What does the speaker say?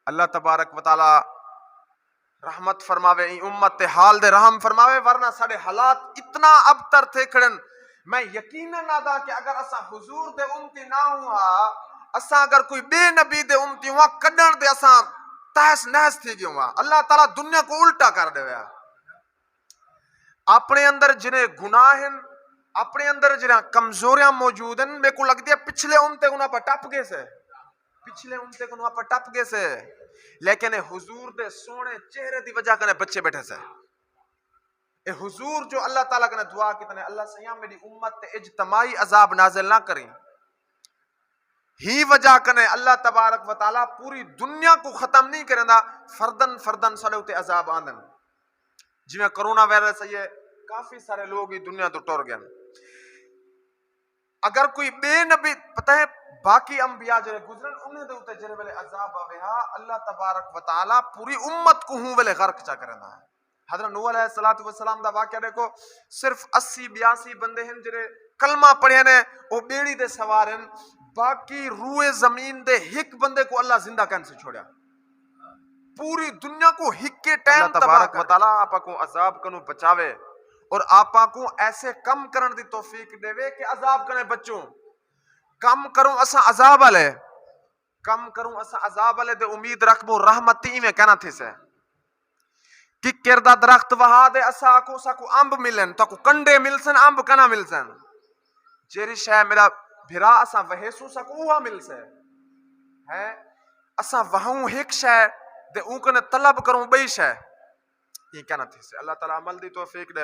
اللہ تبارک و تعالی رحمت فرماوے ای امت تے حال دے رحم فرماوے، ورنہ ساڑے حالات اتنا ابتر تھے کھڑن۔ میں یقیناً نادا کہ اگر اسا حضور دے امتی نہ ہوا، اسا اگر کوئی بے نبی دے امتی ہوا، کڈن دے اسا تحس نحس تھی گئے ہوا۔ اللہ تعالیٰ دنیا کو الٹا کر دے گیا۔ اپنے اندر جنہیں گناہ ہیں، اپنے اندر جنہیں کمزوریاں موجود ہیں، میں کو لگ دیا پچھلے امتے گناہ پر ٹپ گئے سے، پچھلے امتے گناہ پر ٹپ گئے سے، لیکن حضور دے سونے چہرے دی وجہ کنے بچے بیٹھے سے۔ اے حضور جو اللہ تعالیٰ کنے دعا کی تنے اللہ سیام میری امت تے اجتماعی عذاب نازل نہ کریں، ہی وجہ کنے اللہ تبارک و تعالیٰ پوری دنیا کو ختم نہیں کرنا، فردن فردن سڑے ہوتے عذاب آندن۔ جی میں کرونا وائرس ہے، کافی سارے لوگ ہی دنیا تو ٹور گئے۔ اگر کوئی بے نبی پتہ ہے باقی انبیاء جرے گزرن انہیں دے ہوتے جرے والے عذاب آوے ہاں، اللہ تبارک و تعالیٰ پوری امت کو ہوں والے غرق چا کرنا ہے۔ حضرت نوح علیہ السلام دا واقعہ دیکھو، صرف 80-82 بندے ہیں جرے کلمہ پڑھے نے وہ بیڑی دے سوار ہیں، باقی روئے زمین دے ہک بندے کو اللہ زندہ کہن سے چھوڑیا، پوری دنیا کو ہک کے ٹائم اللہ تبارک و تعالیٰ آپا کو عذاب کنو بچاوے اور آپا کو ایسے کم کرن دی توفیق دے وے کہ عذاب کنے بچوں۔ کم کروں اسا عذاب علیہ، کم کروں اسا عذاب علیہ دے امید رکھبو رحمتی میں کہنا تھی سے کہ کردہ درخت وہا دے اسا کو امب ملن تو کو کنڈے ملسن امب کنا ملسن، جیری شہ میرا بھرا اسا وحیسو سکو ہوا ملسے ہے، اسا وہاں ایک شہ دے اون کنے طلب کروں بئی شہ، یہ کہنا تھی سے۔ اللہ تعالیٰ عمل دی توفیق دے